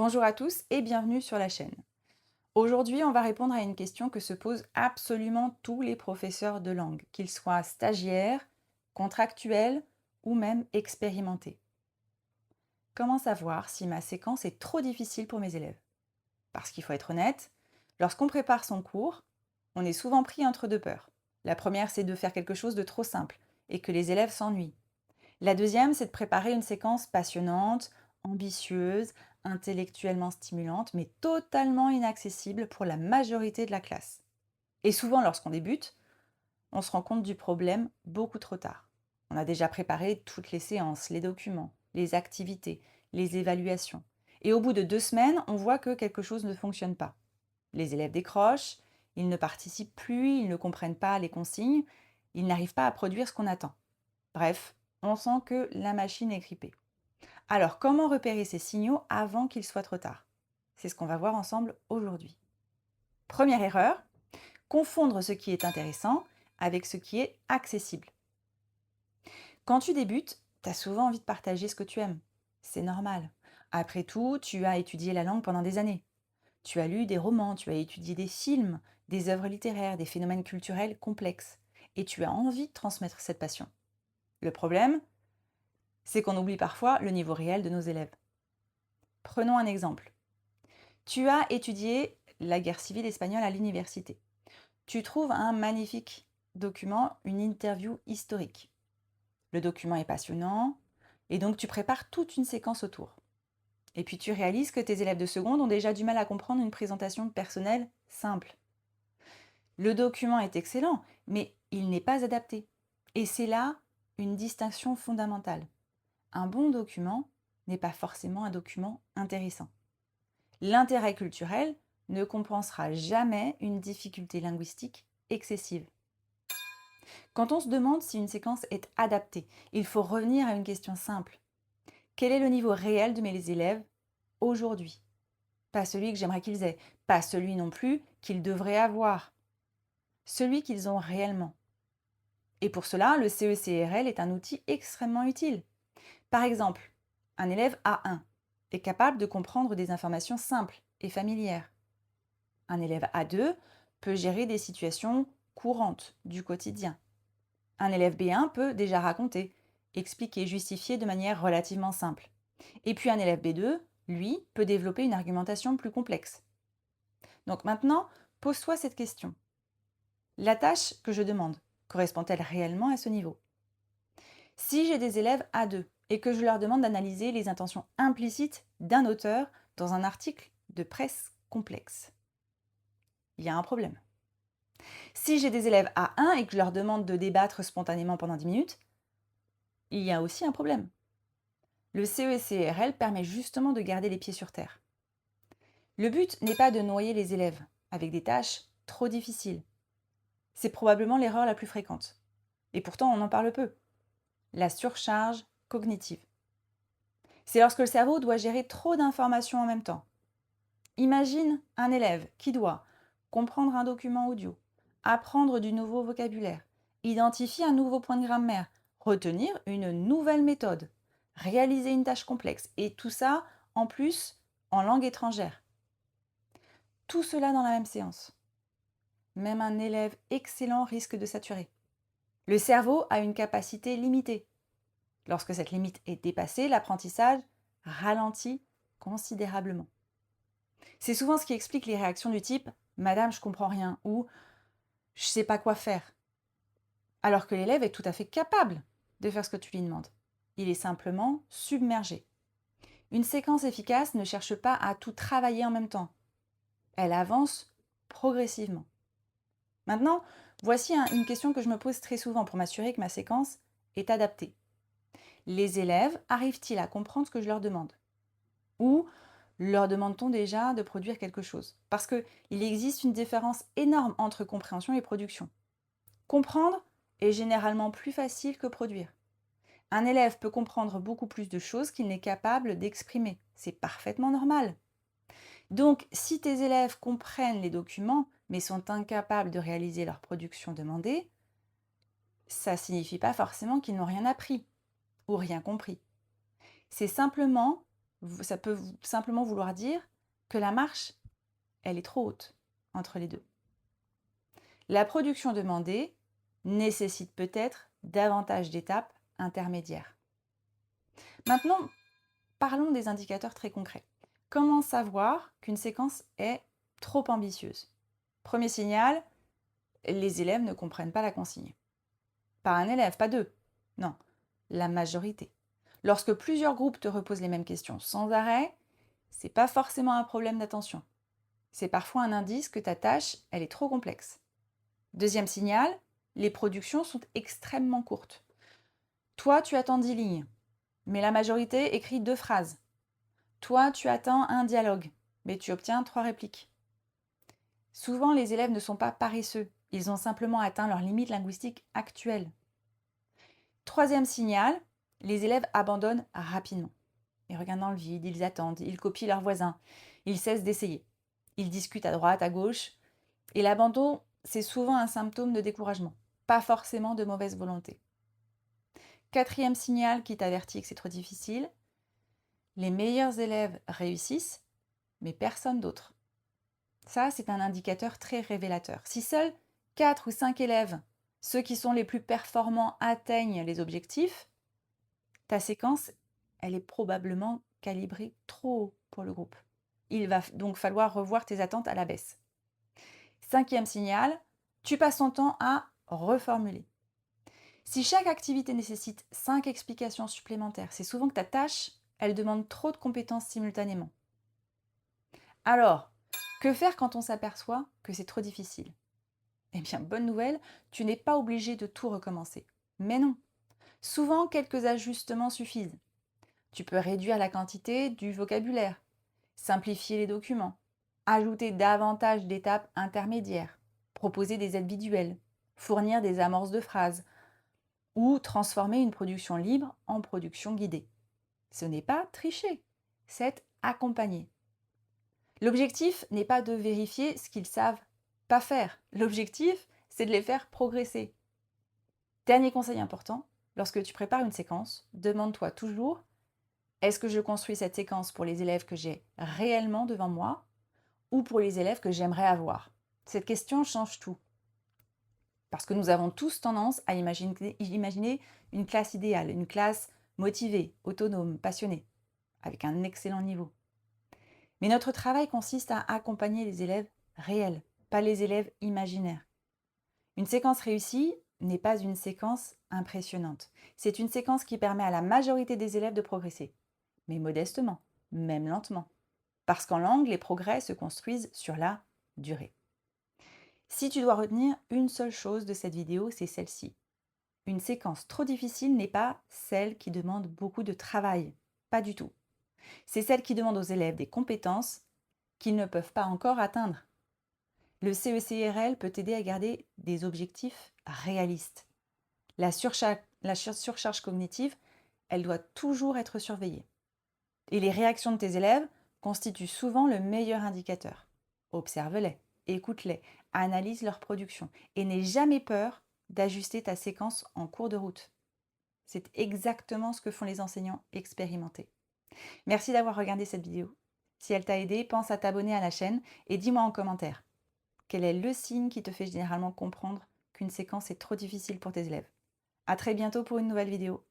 Bonjour à tous et bienvenue sur la chaîne. Aujourd'hui, on va répondre à une question que se posent absolument tous les professeurs de langue, qu'ils soient stagiaires, contractuels ou même expérimentés. Comment savoir si ma séquence est trop difficile pour mes élèves? Parce qu'il faut être honnête, lorsqu'on prépare son cours, on est souvent pris entre deux peurs. La première, c'est de faire quelque chose de trop simple et que les élèves s'ennuient. La deuxième, c'est de préparer une séquence passionnante, ambitieuse, intellectuellement stimulante, mais totalement inaccessible pour la majorité de la classe. Et souvent, lorsqu'on débute, on se rend compte du problème beaucoup trop tard. On a déjà préparé toutes les séances, les documents, les activités, les évaluations. Et au bout de 2 semaines, on voit que quelque chose ne fonctionne pas. Les élèves décrochent, ils ne participent plus, ils ne comprennent pas les consignes, ils n'arrivent pas à produire ce qu'on attend. Bref, on sent que la machine est grippée. Alors, comment repérer ces signaux avant qu'il soit trop tard? C'est ce qu'on va voir ensemble aujourd'hui. Première erreur, confondre ce qui est intéressant avec ce qui est accessible. Quand tu débutes, tu as souvent envie de partager ce que tu aimes. C'est normal. Après tout, tu as étudié la langue pendant des années. Tu as lu des romans, tu as étudié des films, des œuvres littéraires, des phénomènes culturels complexes. Et tu as envie de transmettre cette passion. Le problème, c'est qu'on oublie parfois le niveau réel de nos élèves. Prenons un exemple. Tu as étudié la guerre civile espagnole à l'université. Tu trouves un magnifique document, une interview historique. Le document est passionnant et donc tu prépares toute une séquence autour. Et puis tu réalises que tes élèves de seconde ont déjà du mal à comprendre une présentation personnelle simple. Le document est excellent, mais il n'est pas adapté. Et c'est là une distinction fondamentale. Un bon document n'est pas forcément un document intéressant. L'intérêt culturel ne compensera jamais une difficulté linguistique excessive. Quand on se demande si une séquence est adaptée, il faut revenir à une question simple. Quel est le niveau réel de mes élèves aujourd'hui? Pas celui que j'aimerais qu'ils aient, pas celui non plus qu'ils devraient avoir, celui qu'ils ont réellement. Et pour cela, le CECRL est un outil extrêmement utile. Par exemple, un élève A1 est capable de comprendre des informations simples et familières. Un élève A2 peut gérer des situations courantes du quotidien. Un élève B1 peut déjà raconter, expliquer, justifier de manière relativement simple. Et puis un élève B2, lui, peut développer une argumentation plus complexe. Donc maintenant, pose-toi cette question. La tâche que je demande correspond-elle réellement à ce niveau? Si j'ai des élèves A2 et que je leur demande d'analyser les intentions implicites d'un auteur dans un article de presse complexe, il y a un problème. Si j'ai des élèves A1 et que je leur demande de débattre spontanément pendant 10 minutes, il y a aussi un problème. Le CECRL permet justement de garder les pieds sur terre. Le but n'est pas de noyer les élèves avec des tâches trop difficiles. C'est probablement l'erreur la plus fréquente. Et pourtant, on en parle peu. La surcharge cognitive. C'est lorsque le cerveau doit gérer trop d'informations en même temps. Imagine un élève qui doit comprendre un document audio, apprendre du nouveau vocabulaire, identifier un nouveau point de grammaire, retenir une nouvelle méthode, réaliser une tâche complexe, et tout ça, en plus, en langue étrangère. Tout cela dans la même séance. Même un élève excellent risque de saturer. Le cerveau a une capacité limitée. Lorsque cette limite est dépassée, l'apprentissage ralentit considérablement. C'est souvent ce qui explique les réactions du type Madame, je comprends rien ou je sais pas quoi faire. Alors que l'élève est tout à fait capable de faire ce que tu lui demandes. Il est simplement submergé. Une séquence efficace ne cherche pas à tout travailler en même temps. Elle avance progressivement. Maintenant, voici une question que je me pose très souvent pour m'assurer que ma séquence est adaptée. Les élèves arrivent-ils à comprendre ce que je leur demande? Ou leur demande-t-on déjà de produire quelque chose? Parce qu'il existe une différence énorme entre compréhension et production. Comprendre est généralement plus facile que produire. Un élève peut comprendre beaucoup plus de choses qu'il n'est capable d'exprimer. C'est parfaitement normal. Donc, si tes élèves comprennent les documents, mais sont incapables de réaliser leur production demandée, ça ne signifie pas forcément qu'ils n'ont rien appris ou rien compris. C'est simplement Ça peut simplement vouloir dire que la marche, elle est trop haute entre les deux. La production demandée nécessite peut-être davantage d'étapes intermédiaires. Maintenant, parlons des indicateurs très concrets. Comment savoir qu'une séquence est trop ambitieuse? Premier signal, les élèves ne comprennent pas la consigne. Pas un élève, pas deux. Non, la majorité. Lorsque plusieurs groupes te reposent les mêmes questions sans arrêt, c'est pas forcément un problème d'attention. C'est parfois un indice que ta tâche, elle est trop complexe. Deuxième signal, les productions sont extrêmement courtes. Toi, tu attends 10 lignes, mais la majorité écrit 2 phrases. Toi, tu attends un dialogue, mais tu obtiens 3 répliques. Souvent, les élèves ne sont pas paresseux, ils ont simplement atteint leur limite linguistique actuelle. Troisième signal, les élèves abandonnent rapidement. Ils regardent dans le vide, ils attendent, ils copient leurs voisins, ils cessent d'essayer. Ils discutent à droite, à gauche, et l'abandon, c'est souvent un symptôme de découragement, pas forcément de mauvaise volonté. Quatrième signal qui t'avertit que c'est trop difficile, les meilleurs élèves réussissent, mais personne d'autre. Ça, c'est un indicateur très révélateur. Si seuls 4 ou 5 élèves, ceux qui sont les plus performants, atteignent les objectifs, ta séquence, elle est probablement calibrée trop haut pour le groupe. Il va donc falloir revoir tes attentes à la baisse. Cinquième signal, tu passes ton temps à reformuler. Si chaque activité nécessite 5 explications supplémentaires, c'est souvent que ta tâche, elle demande trop de compétences simultanément. Alors, que faire quand on s'aperçoit que c'est trop difficile? Eh bien, bonne nouvelle, tu n'es pas obligé de tout recommencer. Mais non, souvent quelques ajustements suffisent. Tu peux réduire la quantité du vocabulaire, simplifier les documents, ajouter davantage d'étapes intermédiaires, proposer des aides visuelles, fournir des amorces de phrases ou transformer une production libre en production guidée. Ce n'est pas tricher, c'est accompagner. L'objectif n'est pas de vérifier ce qu'ils savent pas faire. L'objectif, c'est de les faire progresser. Dernier conseil important, lorsque tu prépares une séquence, demande-toi toujours: est-ce que je construis cette séquence pour les élèves que j'ai réellement devant moi ou pour les élèves que j'aimerais avoir? Cette question change tout. Parce que nous avons tous tendance à imaginer une classe idéale, une classe motivée, autonome, passionnée, avec un excellent niveau. Mais notre travail consiste à accompagner les élèves réels, pas les élèves imaginaires. Une séquence réussie n'est pas une séquence impressionnante. C'est une séquence qui permet à la majorité des élèves de progresser, mais modestement, même lentement. Parce qu'en langue, les progrès se construisent sur la durée. Si tu dois retenir une seule chose de cette vidéo, c'est celle-ci. Une séquence trop difficile n'est pas celle qui demande beaucoup de travail. Pas du tout. C'est celle qui demande aux élèves des compétences qu'ils ne peuvent pas encore atteindre. Le CECRL peut t'aider à garder des objectifs réalistes. La surcharge cognitive, elle doit toujours être surveillée. Et les réactions de tes élèves constituent souvent le meilleur indicateur. Observe-les, écoute-les, analyse leur production et n'aie jamais peur d'ajuster ta séquence en cours de route. C'est exactement ce que font les enseignants expérimentés. Merci d'avoir regardé cette vidéo. Si elle t'a aidé, pense à t'abonner à la chaîne et dis-moi en commentaire quel est le signe qui te fait généralement comprendre qu'une séquence est trop difficile pour tes élèves. À très bientôt pour une nouvelle vidéo.